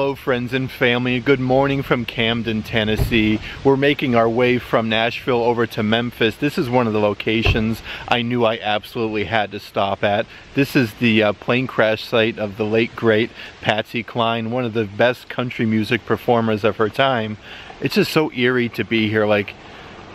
Hello friends and family, good morning from Camden, Tennessee. We're making our way from Nashville over to Memphis. This is one of the locations I knew I absolutely had to stop at. This is the plane crash site of the late great Patsy Cline, one of the best country music performers of her time. It's just so eerie to be here. Like,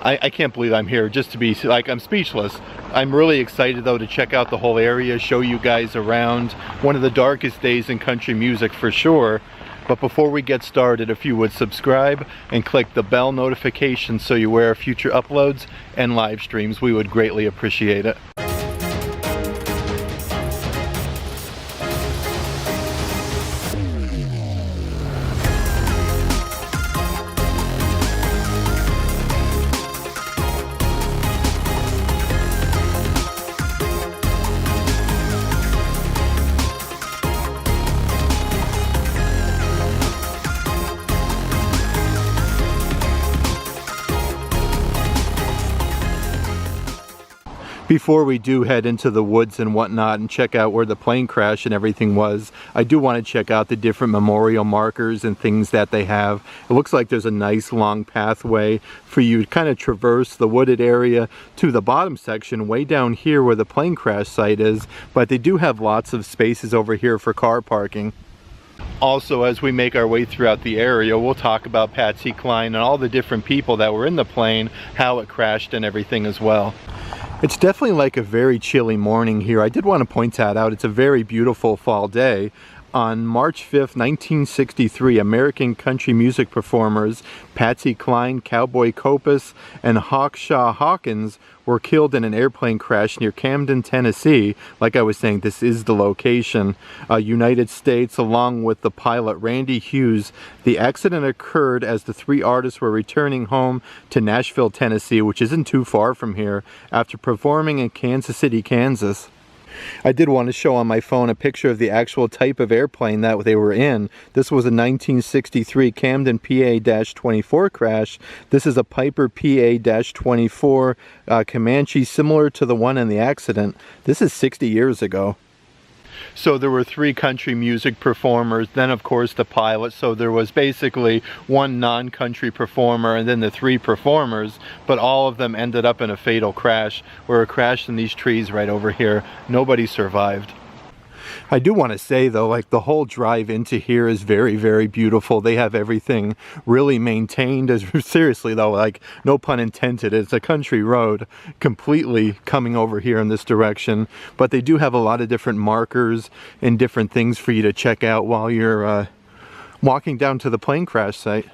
I can't believe I'm here, just to be, like, I'm speechless. I'm really excited though to check out the whole area, show you guys around. One of the darkest days in country music for sure. But before we get started, if you would subscribe and click the bell notification so you're aware of future uploads and live streams, we would greatly appreciate it. Before we do head into the woods and whatnot and check out where the plane crash and everything was, I do want to check out the different memorial markers and things that they have. It looks like there's a nice long pathway for you to kind of traverse the wooded area to the bottom section way down here where the plane crash site is, but they do have lots of spaces over here for car parking. Also, as we make our way throughout the area, we'll talk about Patsy Cline and all the different people that were in the plane, how it crashed and everything as well. It's definitely like a very chilly morning here. I did want to point that out. It's a very beautiful fall day. On March 5th, 1963, American country music performers Patsy Cline, Cowboy Copas, and Hawkshaw Hawkins were killed in an airplane crash near Camden, Tennessee. Like I was saying, this is the location. United States, along with the pilot Randy Hughes. The accident occurred as the three artists were returning home to Nashville, Tennessee, which isn't too far from here, after performing in Kansas City, Kansas. I did want to show on my phone a picture of the actual type of airplane that they were in. This was a 1963 Camden PA-24 crash. This is a Piper PA-24 Comanche, similar to the one in the accident. This is 60 years ago. So there were three country music performers, then of course the pilot, so there was basically one non-country performer and then the three performers, but all of them ended up in a fatal crash, where it crashed in these trees right over here. Nobody survived. I do want to say though, like, the whole drive into here is very, very beautiful. They have everything really maintained. As seriously though, like, no pun intended, it's a country road completely coming over here in this direction. But they do have a lot of different markers and different things for you to check out while you're walking down to the plane crash site.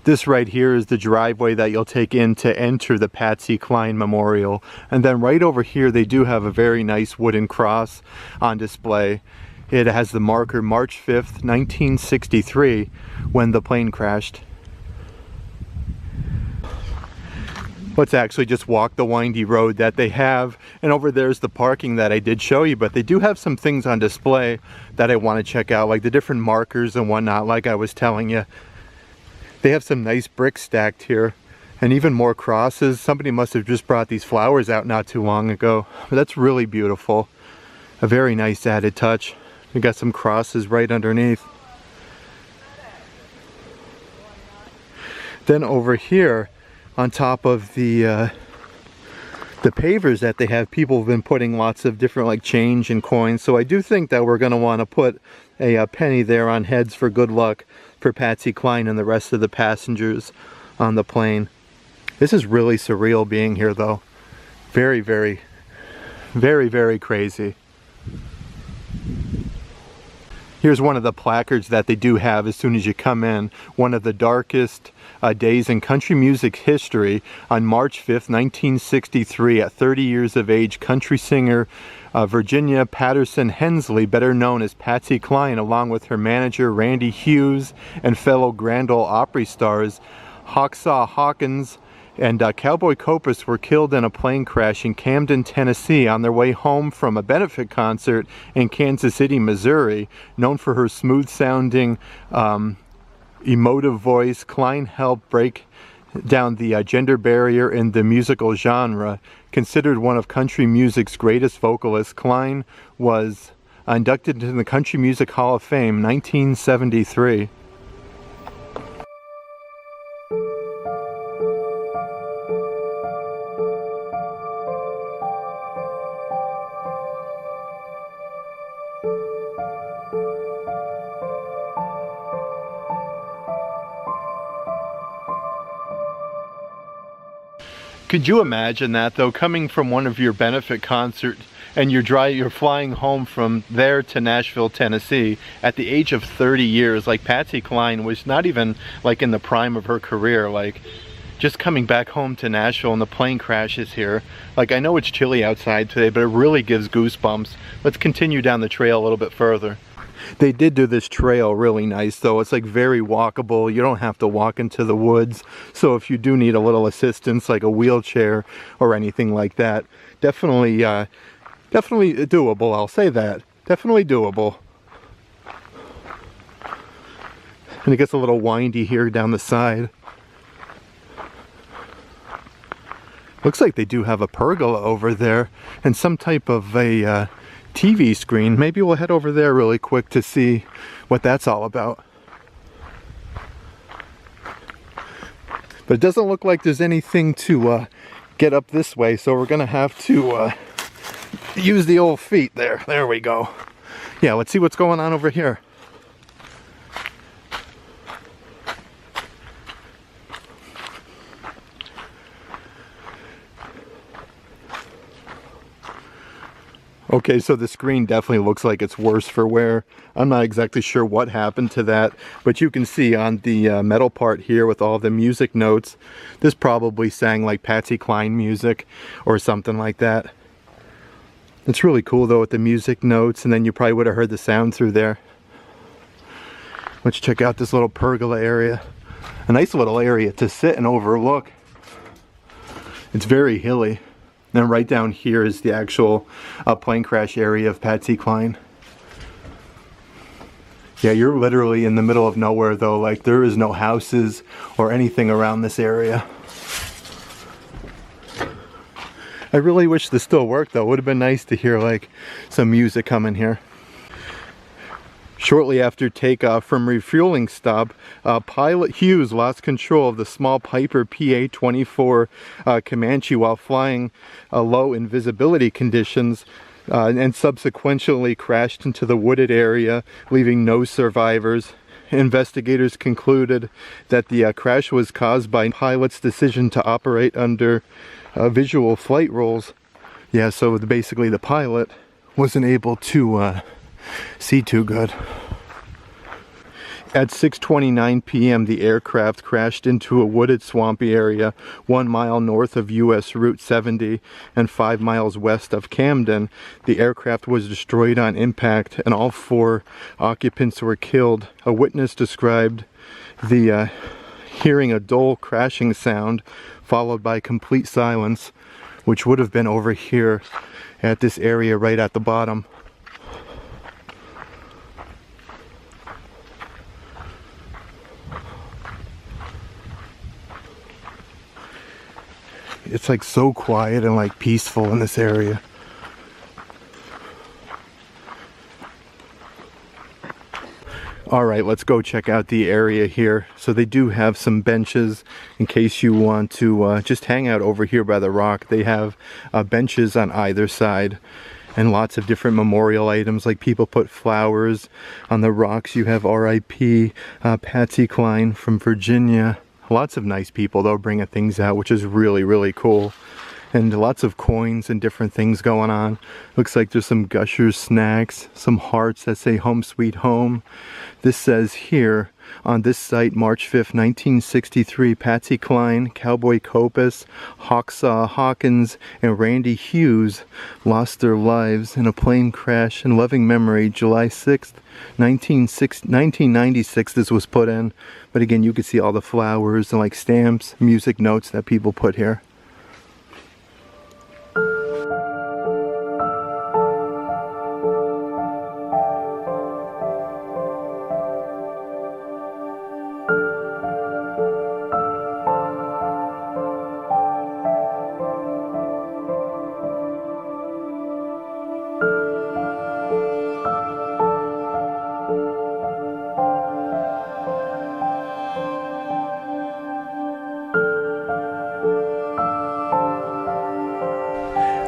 This right here is the driveway that you'll take in to enter the Patsy Cline Memorial. And then right over here they do have a very nice wooden cross on display. It has the marker March 5th, 1963, when the plane crashed. Let's actually just walk the windy road that they have. And over there's the parking that I did show you, but they do have some things on display that I want to check out, like the different markers and whatnot, like I was telling you. They have some nice bricks stacked here and even more crosses. Somebody must have just brought these flowers out not too long ago. But that's really beautiful. A very nice added touch. We got some crosses right underneath. Then over here on top of the pavers that they have, people have been putting lots of different like change and coins. So I do think that we're going to want to put a penny there on heads for good luck for Patsy Cline and the rest of the passengers on the plane. This is really surreal being here though. Very, very, very, very crazy. Here's one of the placards that they do have as soon as you come in. One of the darkest days in country music history. On March 5th, 1963, at 30 years of age, country singer Virginia Patterson Hensley, better known as Patsy Cline, along with her manager Randy Hughes and fellow Grand Ole Opry stars Hawkshaw Hawkins and Cowboy Copas, were killed in a plane crash in Camden, Tennessee on their way home from a benefit concert in Kansas City, Missouri. Known for her smooth-sounding, emotive voice, Cline helped break down the gender barrier in the musical genre. Considered one of country music's greatest vocalists, Cline was inducted into the Country Music Hall of Fame, 1973. Could you imagine that though, coming from one of your benefit concerts and you're flying home from there to Nashville, Tennessee at the age of 30 years, like Patsy Cline was not even like in the prime of her career, like just coming back home to Nashville and the plane crashes here. Like, I know it's chilly outside today, but it really gives goosebumps. Let's continue down the trail a little bit further. They did do this trail really nice though. It's like very walkable. You don't have to walk into the woods. So if you do need a little assistance, like a wheelchair or anything like that, definitely doable. I'll say that. Definitely doable. And it gets a little windy here down the side. Looks like they do have a pergola over there and some type of a TV screen. Maybe we'll head over there really quick to see what that's all about. But it doesn't look like there's anything to get up this way, so we're gonna have to use the old feet there. There we go. Yeah, let's see what's going on over here. Okay, so the screen definitely looks like it's worse for wear. I'm not exactly sure what happened to that, but you can see on the metal part here with all the music notes, this probably sang like Patsy Cline music or something like that. It's really cool though with the music notes, and then you probably would have heard the sound through there. Let's check out this little pergola area. A nice little area to sit and overlook. It's very hilly. Then right down here is the actual plane crash area of Patsy Cline. Yeah, you're literally in the middle of nowhere though. Like, there is no houses or anything around this area. I really wish this still worked though. It would have been nice to hear like some music coming here. Shortly after takeoff from refueling stop, pilot Hughes lost control of the small Piper PA-24 Comanche while flying low in visibility conditions and subsequently crashed into the wooded area, leaving no survivors. Investigators concluded that the crash was caused by pilot's decision to operate under visual flight rules. Yeah, so basically the pilot wasn't able to see too good. At 6:29 p.m. the aircraft crashed into a wooded swampy area 1 mile north of US Route 70 and 5 miles west of Camden. The aircraft was destroyed on impact and all 4 occupants were killed. A witness described the hearing a dull crashing sound followed by complete silence, which would have been over here at this area right at the bottom. It's like so quiet and like peaceful in this area. Alright, let's go check out the area here. So they do have some benches in case you want to just hang out over here by the rock. They have benches on either side and lots of different memorial items, like people put flowers on the rocks. You have R.I.P. Patsy Cline from Virginia. Lots of nice people though bringing things out, which is really, really cool. And lots of coins and different things going on. Looks like there's some Gushers snacks, some hearts that say Home Sweet Home. This says here on this site, March 5th, 1963, Patsy Cline, Cowboy Copus, Hawksaw Hawkins, and Randy Hughes lost their lives in a plane crash in loving memory, July 6th, 1996 this was put in. But again, you can see all the flowers and like stamps, music notes that people put here.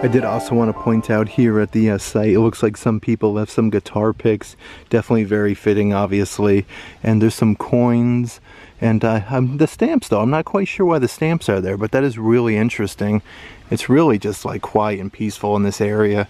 I did also want to point out here at the site, it looks like some people left some guitar picks, definitely very fitting obviously, and there's some coins, and the stamps though, I'm not quite sure why the stamps are there, but that is really interesting. It's really just like quiet and peaceful in this area.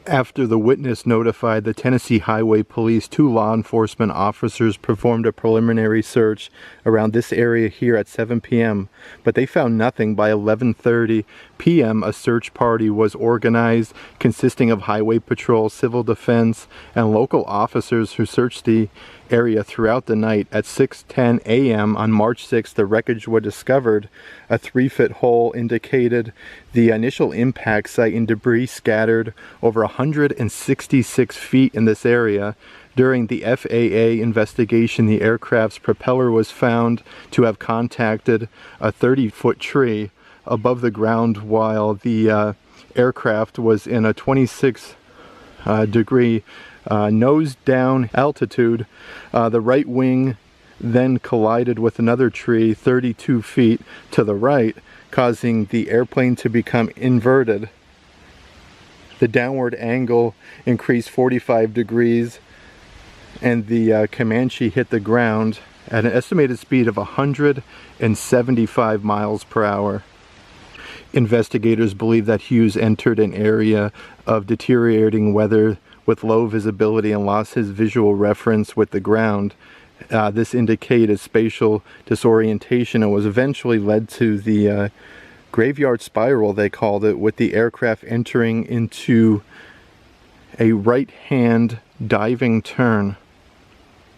After the witness notified the Tennessee Highway Police, 2 law enforcement officers performed a preliminary search around this area here at 7 p.m. But they found nothing. By 11:30 p.m. a search party was organized consisting of Highway Patrol, Civil Defense, and local officers who searched the area throughout the night. At 6:10 a.m. on March 6th, the wreckage was discovered. A 3-foot hole indicated the initial impact site, and debris scattered over 166 feet in this area. During the FAA investigation, the aircraft's propeller was found to have contacted a 30-foot tree above the ground while the aircraft was in a 26-degree nose down altitude. The right wing then collided with another tree 32 feet to the right, causing the airplane to become inverted. The downward angle increased 45 degrees and the Comanche hit the ground at an estimated speed of 175 miles per hour. Investigators believe that Hughes entered an area of deteriorating weather with low visibility and lost his visual reference with the ground. This indicated spatial disorientation and was eventually led to the graveyard spiral, they called it, with the aircraft entering into a right-hand diving turn.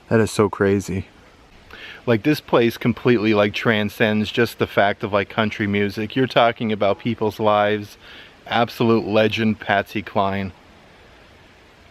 That is so crazy. Like, this place completely like transcends just the fact of like country music. You're talking about people's lives. Absolute legend Patsy Cline.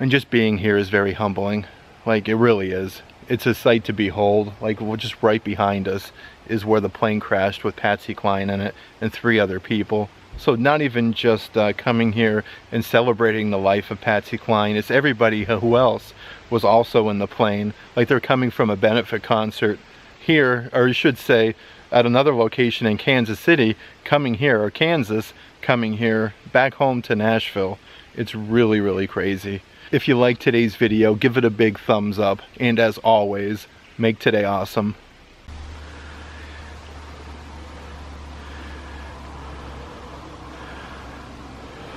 And just being here is very humbling. Like, it really is. It's a sight to behold. Like, just right behind us is where the plane crashed with Patsy Cline in it and 3 other people. So not even just coming here and celebrating the life of Patsy Cline, it's everybody who else was also in the plane. Like, they're coming from a benefit concert here, or you should say at another location in Kansas City, coming here, or Kansas, coming here back home to Nashville. It's really, really crazy. If you liked today's video, give it a big thumbs up, and as always, make today awesome.